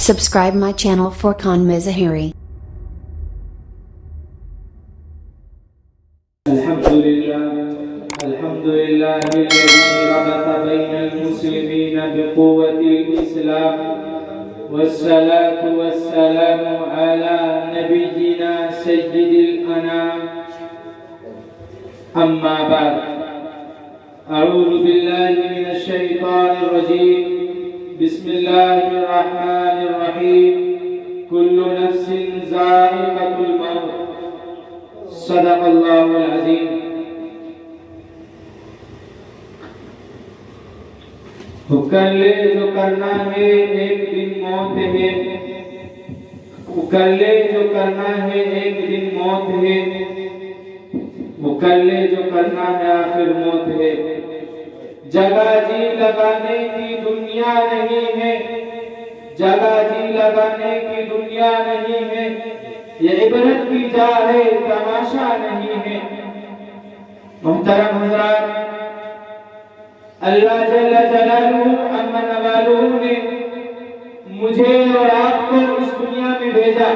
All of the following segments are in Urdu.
Subscribe my channel for Khan Mazahiri. الحمد لله الذي ربط بين المسلمين بقوة الإسلام والصلاة والسلام على نبينا سيد الأنام أما بعد أعوذ بالله من الشيطان الرجيم بسم الله الرحمن الرحيم كل نفس ذائقة الموت صدق الله العظيم کر لے جو کرنا ہے ایک دن موت ہے کر لے جو کرنا ہے ایک دن موت ہے وہ کر لے جو کرنا ہے آخر موت ہے جگہ جی لگانے کی دنیا نہیں ہے جگہ جی لگانے کی دنیا نہیں ہے یہ عبرت کی جا ہے تماشا نہیں ہے محترم حضرات اللہ جل جلالہ عما نوالہ نے مجھے اور آپ کو اس دنیا میں بھیجا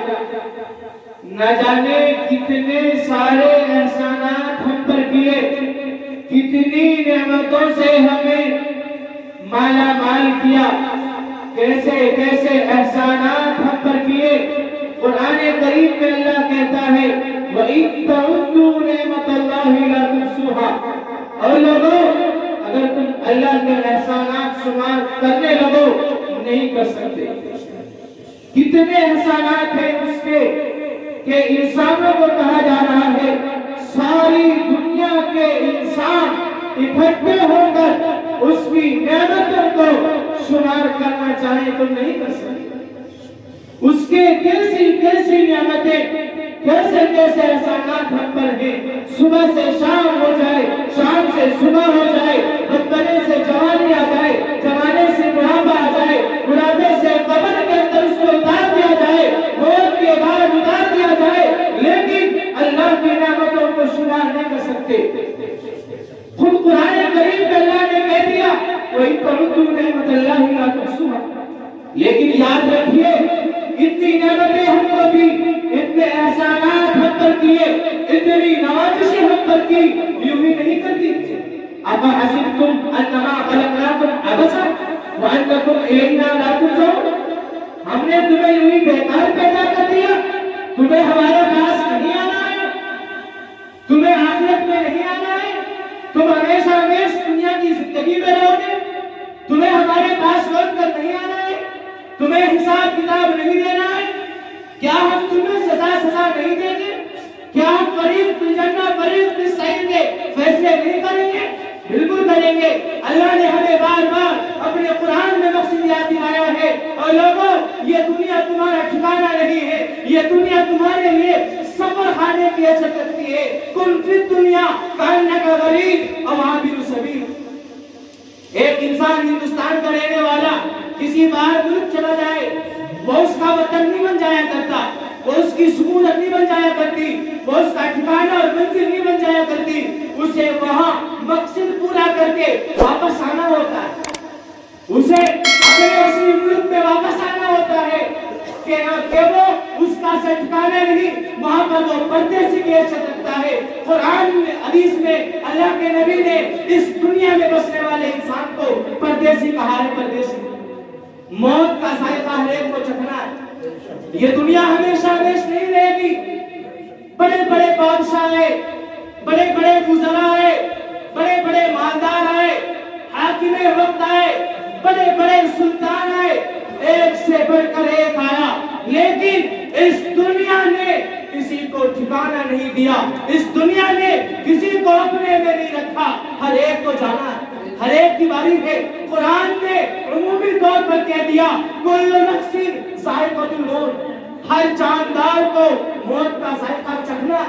نہ جانے کتنے سارے احسانات ہم پر کیے کتنی نعمتوں سے ہمیں مالا مال کیا کیسے کیسے احسانات ہم پر کیے قرآن کریم میں اللہ کہتا ہے وَإِن تَعُدُّوا نِعْمَتَ اللَّهِ لَا تُحْصُوهَا اور لوگوں اگر تم اللہ کے احسانات شمار کرنے لگو نہیں کر سکتے کتنے احسانات ہیں اس کے کہ انسانوں کو کہا جا رہا ہے ساری دنیا کے انسان اکٹھے ہو کر اس کی نعمتوں کو شمار کرنا چاہیں تو نہیں کر سکتے اس کے کیسی کیسی نعمتیں کیسے کیسے احسانات ہم پر ہیں صبح سے شام ہو جائے شام سے صبح ہو جائے بچپنے سے جوانی آ جائے جوانے سے بڑھاپا آ جائے بڑھاپے سے قبر کے اندر اس کو اتار دیا جائے موت کے بعد اتار دیا جائے لیکن اللہ کی نعمتوں کو شمار نہیں کر سکتے خود قرآن کریم میں اللہ نے کہہ دیا وَإِن تَعُدُّوا نِعْمَتَ اللَّهِ لَا تُحْصُوهَا لیکن یاد رکھیے اتنی نعمتیں ہم کو بھی اتنے احسانات ہم پر کیے اتنی نوازشیں ہم پر کی یوں ہی نہیں کرتی أَفَحَسِبْتُمْ أَنَّمَا خَلَقْنَاكُمْ عَبَثًا وَأَنَّكُمْ إِلَيْنَا لَا تُرْجَعُونَ ہم نے تمہیں یوں ہی بیکار پیدا کر دیا تمہیں ہمارے پاس نہیں آنا ہے تمہیں آخرت میں نہیں آنا ہے تم ہمیشہ ہمیشہ دنیا کی زندگی میں رہو گے تمہیں ہمارے پاس لوٹ کر نہیں آنا ہے تمہیں حساب کتاب نہیں دینا ہے کیا ہم تمہیں سزا نہیں دیں گے کیا ہم فریق فی الجنہ فریق فی السعیر کے فیصلے نہیں کریں گے بالکل کریں گے اللہ نے ہمیں بار بار اپنے قرآن میں مقصد یاد دلایا ہے اور لوگوں یہ دنیا تمہارا ٹھکانہ نہیں ہے یہ دنیا تمہارے لیے سفر خانے کی حیثیت رکھتی ہے کن فی الدنیا کانک غریب او عابر سبیل ایک انسان ہندوستان کا رہنے والا کسی باہر ملک چلا جائے وہ اس کا وطن نہیں بن جایا کرتا وہ اس کی سکونت نہیں بن جایا کرتی وہ اس کا ٹھکانہ اور منزل نہیں بن جایا کرتی اسے وہاں مقصد پورا کر کے واپس آنا ہوتا ہے اسے اپنے اصلی ملک میں واپس آنا ہوتا ہے کہ وہ اس کا ٹھکانہ نہیں وہاں پر وہ پردیسی کی حیثیت رکھتا ہے قرآن میں حدیث میں اللہ کے نبی نے اس دنیا میں بسنے والے انسان کو پردیسی کہا ہے پردیسی موت کا ذائقہ ہر ایک کو چکھنا ہے یہ دنیا ہمیشہ ہمیشہ نہیں رہے گی بڑے بڑے بادشاہ آئے بڑے بڑے وزراء آئے بڑے بڑے مالدار آئے حاکم وقت آئے بڑے بڑے سلطان آئے ایک سے بڑھ کر ایک آیا لیکن اس دنیا نے کسی کو ٹھکانہ نہیں دیا اس دنیا نے کسی کو اپنے میں نہیں رکھا ہر ایک کو جانا ہے ہر ایک کی باری ہے قرآن نے عمومی طور پر کہہ دیا کل نفس ذائقۃ الموت ہر جاندار کو موت کا ذائقہ چکھنا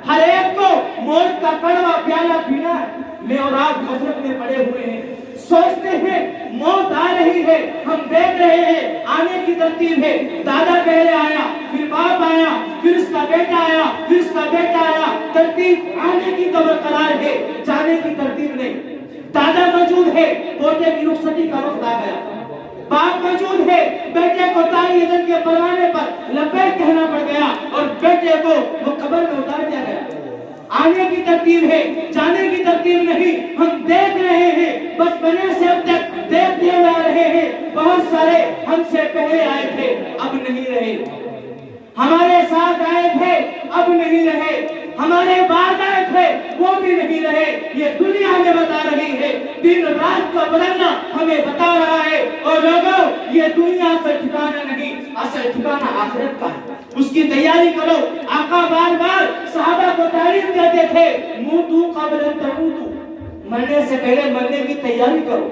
ہر ایک کو موت کا کڑوا پیالہ پینا میں اور آپ غفلت میں پڑے ہوئے ہیں سوچتے ہیں موت آ رہی ہے ہم دیکھ رہے ہیں آنے کی ترتیب ہے دادا پہلے آیا پھر باپ آیا پھر اس کا بیٹا آیا پھر اس کا بیٹا آیا ترتیب آنے کی تو برقرار ہے جانے کی ترتیب نہیں دادا موجود ہے پوتے کی رخصتی کا وقت آ گیا باپ موجود ہے، بیٹے کو تاری اذن کے پروانے پر لبیک کہنا پڑ گیا اور بیٹے کو وہ قبر میں اتار دیا گیا۔ آنے کی ترتیب ہے، جانے کی ترتیب نہیں۔ ہم دیکھ رہے ہیں، بچپنے سے اب تک دیکھتے ہوئے آ رہے ہیں، بہت سارے ہم سے پہلے آئے تھے اب نہیں رہے، ہمارے ساتھ آئے تھے اب نہیں رہے، ہمارے بعد آئے تھے وہ بھی نہیں رہے۔ یہ دنیا ہمیں بتا رہی ہے، دن رات کا بدلنا ہمیں بتا رہا ہے۔ اور لوگوں، یہ دنیا اصل ٹھکانہ نہیں، اصل ٹھکانہ آخرت کا ہے، اس کی تیاری کرو۔ آقا بار بار صحابہ کو تعلیم دیتے تھے، موتو قبل ان تموتو، مرنے سے پہلے مرنے کی تیاری کرو۔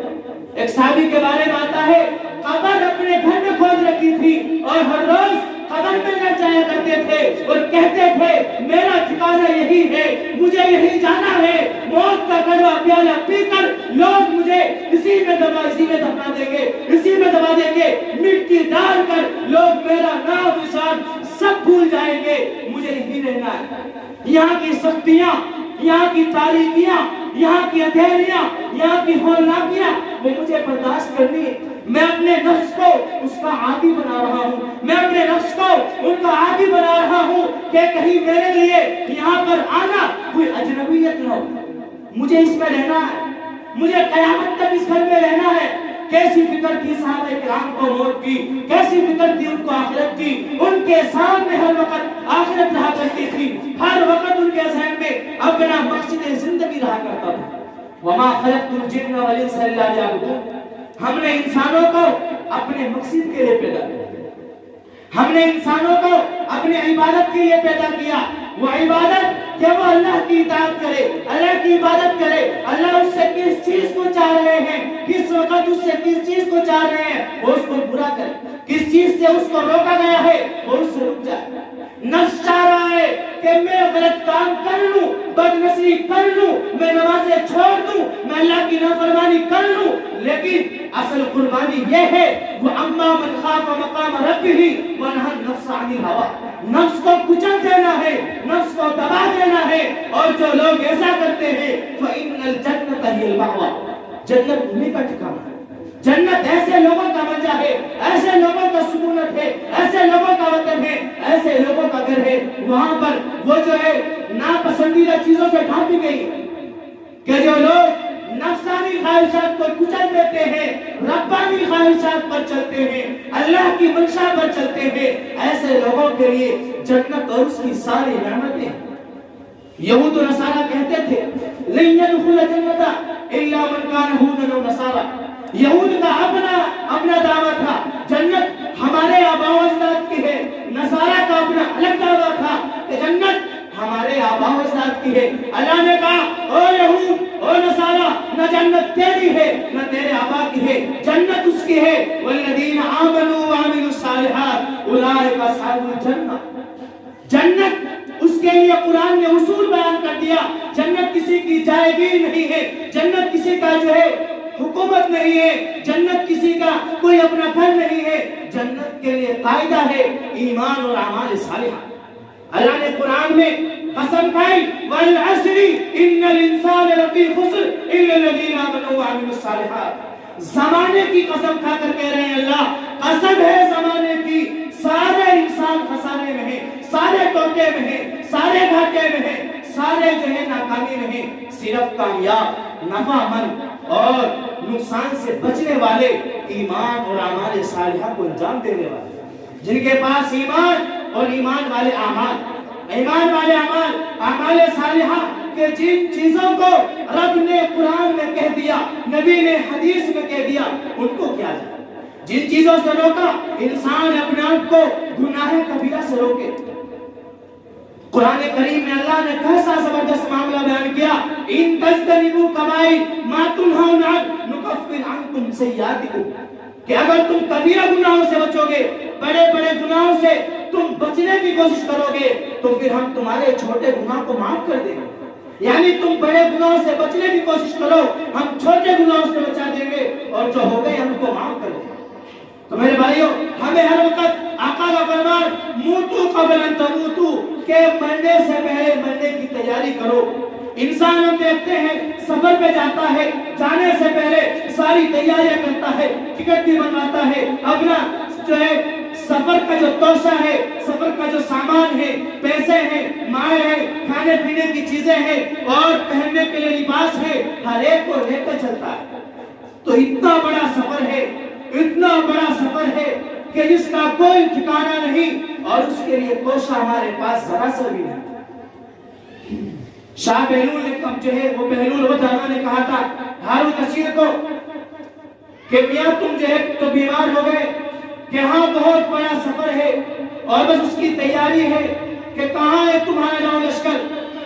ایک صحابی کے بارے میں آتا ہے، قبر اپنے گھر میں کھود رکھی تھی اور ہر روز قبر میں نہ جایا کرتے تھے اور کہتے تھے میرا ٹھکانہ یہی ہے، مجھے یہی جانا ہے، موت کا کڑوا پیالہ پی کر لوگ مجھے اسی میں دفنا دیں گے، اسی میں دبا دیں گے، مٹی ڈال کر لوگ میرا نام نشان سب بھول جائیں گے، مجھے یہی رہنا ہے۔ یہاں کی سختیاں، یہاں کی تاریکیاں، یہاں کی اندھیریاں، یہاں کی ہولناکیاں وہ مجھے برداشت کرنی ہے۔ میں اپنے نفس کو اس کا عادی بنا رہا ہوں، میں اپنے نفس کو ان کا عادی بنا رہا ہوں کہ کہیں میرے لیے یہاں پر آنا کوئی اجنبیت نہ ہو۔ مجھے اس میں رہنا ہے، مجھے قیامت تک اس گھر میں رہنا ہے۔ کیسی فکر تھی صحابہ کرام کو موت کی، کیسی فکر تھی ان کو آخرت کی، ان کے سامنے ہر وقت آخرت رہا کرتی تھی، ہر وقت ان کے ذہن میں اپنا مقصد زندگی رہا کرتا تھا۔ وما خلقت الجن والانس الا ليعبدون، ہم نے انسانوں کو اپنے مقصد کے لیے پیدا کیا، ہم نے انسانوں کو اپنے عبادت کے لیے پیدا کیا۔ وہ عبادت کہ وہ اللہ کی اطاعت کرے، اللہ کی عبادت کرے۔ اللہ اس سے کس چیز کو چاہ رہے ہیں، کس وقت اس سے کس چیز کو چاہ رہے ہیں، وہ اس کو برا کرے، کس چیز سے اس کو روکا گیا ہے وہ اس سے رک جائے۔ نفس چاہ رہا ہے کہ میں غلط کام کر لوں، بدنصیحی کر لوں، میں نمازیں چھوڑ دوں، میں اللہ کی نافرمانی کر لوں، لیکن اصل قربانی یہ ہے وہ اما من خاف مقام ربہ ونہى النفس عن الهوى، نفس کو کچل دینا ہے، نفس کو دبا دینا ہے۔ اور جو لوگ ایسا کرتے ہیں فإن الجنة هي المأوى، جنت انہی کا ٹھکانہ ہے، جنت ایسے لوگوں کا منزل ہے، ایسے لوگوں کا سکونت ہے، ایسے لوگوں کا وطن ہے، ایسے لوگوں کا گھر ہے۔ وہاں پر وہ جو ہے ناپسندیدہ چیزوں سے ڈھانپی گئی کہ جو لوگ نفسانی خواہشات کو کچل دیتے ہیں، ربانی خواہشات پر چلتے ہیں، اللہ کی منشا پر چلتے ہیں، ایسے لوگوں کے لیے جنت اور اس کی ساری نعمتیں۔ یہود و نصارہ کہتے تھے لن يدخل الجنة الا من كان هودا او نصارى، یہود کا اپنا دعویٰ تھا جنت ہمارے آباء و اجداد کی ہے، نصارہ کا اپنا الگ دعویٰ تھا کہ جنت ہمارے آباء و اجداد کی ہے۔ اللہ نے کہا او یہود او نصارہ، نہ جنت تیری ہے نہ تیرے آباء کی ہے، جنت اس کی ہے۔ والذین آمنوا وعملوا الصالحات اولئک اصحاب الجنہ، جنت اس کے لیے قرآن نے اصول بیان کر دیا۔ جنت کسی کی جائے گی نہیں ہے، جنت کسی کا جو ہے حکومت نہیں ہے، جنت کسی کا کوئی اپنا گھر نہیں ہے، جنت کے لیے قاعدہ ہے ایمان اور اعمال صالحہ۔ اللہ نے قرآن میں قسم کھائی والعصر ان الانسان لفی خسر الا الذین آمنوا وعملوا الصالحات، زمانے کی قسم کھا کر کہہ رہے ہیں اللہ قسم ہے زمانے کی، سارے انسان خسارے میں ہیں، سارے ٹوٹے میں ہیں، سارے گھاٹے میں ہیں، سارے جو ہے ناکامی میں ہیں، صرف کامیاب نفع مند اور نقصان سے بچنے والے ایمان اور اعمال صالحہ کو انجام دینے والے، جن کے پاس ایمان اور ایمان والے اعمال، ایمان والے اعمال، اعمال صالحہ کہ جن چیزوں کو رب نے قرآن میں کہہ دیا، نبی نے حدیث میں کہہ دیا، ان کو کیا جائے، جن چیزوں سے روکا انسان اپنے آپ کو گناہ کبیرہ سے روکے۔ قرآن کریم میں اللہ نے کیسا زبردست معاملہ بیان کیا، ان تجتنبوا کبائر ما تنہون عنہ نکفر عنکم سیئاتکم، کہ اگر تم کبیرہ گناہوں سے بچو گے، بڑے بڑے گناہوں سے تم بچنے کی کوشش کرو گے تو پھر ہم تمہارے چھوٹے گناہ کو معاف کر دیں گے۔ یعنی تم بڑے گناہوں سے بچنے کی کوشش کرو، ہم چھوٹے گناہوں سے بچا دیں گے اور جو ہو گئے ہم کو معاف کر دیں گے۔ تو میرے بھائیوں، ہمیں ہر وقت آقا کا فرمان موتو قبل ان تموتو، کہ مرنے سے پہلے مرنے کی تیاری کرو۔ انسان ہم دیکھتے ہیں سفر پہ جاتا ہے، جانے سے پہلے ساری تیاریاں کرتا ہے، ٹکٹ بھی بنواتا ہے، اپنا جو ہے سفر کا جو توشہ ہے، سفر کا جو سامان ہے، پیسے ہیں، مال ہے، کھانے پینے کی چیزیں ہیں اور پہننے کے لیے لباس ہے، ہر ایک کو لے کر چلتا ہے۔ تو اتنا بڑا سفر ہے، اتنا بڑا سفر ہے کہ جس کا کوئی ٹھکانہ نہیں اور اس کے لیے توشہ ہمارے پاس ذرا سا بھی نہیں۔ شاہ بہلول نے کب جو ہے وہ بہلول وہ جانا نے کہا تھا ہارون رشید کو کہ میاں تم جو ہے تو بیمار ہو گئے کہ ہاں بہت بڑا سفر ہے اور بس اس کی تیاری ہے کہ کہاں ہے تمہارا نو لشکر،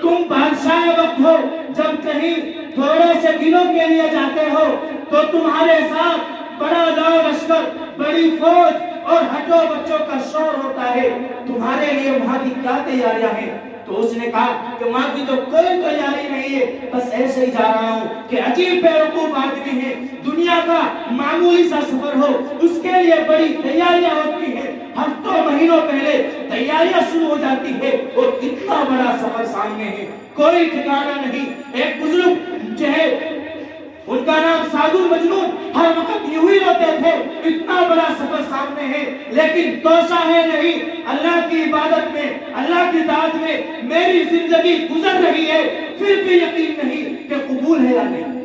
تم بادشاہ وقت ہو، جب کہیں تھوڑے سے دنوں کے لیے جاتے ہو تو تمہارے ساتھ بڑا نو لشکر، بڑی فوج اور ہٹو بچوں کا شور ہوتا ہے، تمہارے لیے وہاں کی کیا تیاریاں ہیں؟ تو اس نے کہا کہ وہاں کی تو کوئی تیاری نہیں ہے، بس ایسے ہی جا رہا ہوں کہ عجیب بیوقوف آدمی ہے، دنیا کا معمولی سا سفر ہو اس کے لیے بڑی تیاریاں ہوتی ہیں، ہفتوں مہینوں پہلے تیاریاں شروع ہو جاتی ہے اور اتنا بڑا سفر سامنے ہے، کوئی ٹھکانہ نہیں۔ ایک بزرگ جو ہے ان کا نام سادھو مجنون ہر وقت یوں ہی روتے تھے، اتنا بڑا سفر سامنے ہے لیکن توشہ ہے نہیں، اللہ کی عبادت میں، اللہ کی اطاعت میں میری زندگی گزر رہی ہے، پھر بھی یقین نہیں کہ قبول ہے یا نہیں۔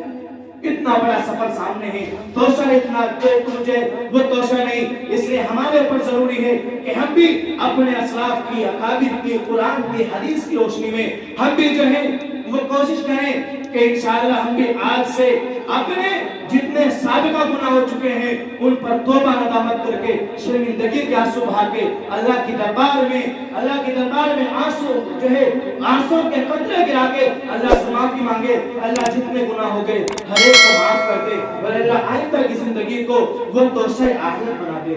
اتنا بڑا سفر سامنے ہے، توشہ اتنا مجھے وہ توشہ نہیں، اس لیے ہمارے اوپر ضروری ہے کہ ہم بھی اپنے اسلاف کی، اکابر کی، قرآن کی، حدیث کی روشنی میں ہم بھی جو ہے وہ کوشش کریں کہ انشاءاللہ ہم بھی آج سے اپنے جتنے سابقہ گناہ ہو چکے ہیں ان پر توبہ ندامت کر کے شرمندگی کے آنسو بہا کے اللہ کی دربار میں آنسو جو ہے آنسو کے قطرے گرا کے اللہ سے معافی مانگے، اللہ جتنے گناہ ہو گئے ہر ایک کو معاف کر دے اور اللہ آئندہ کی زندگی کو وہ توشہ آخرت بنا دے۔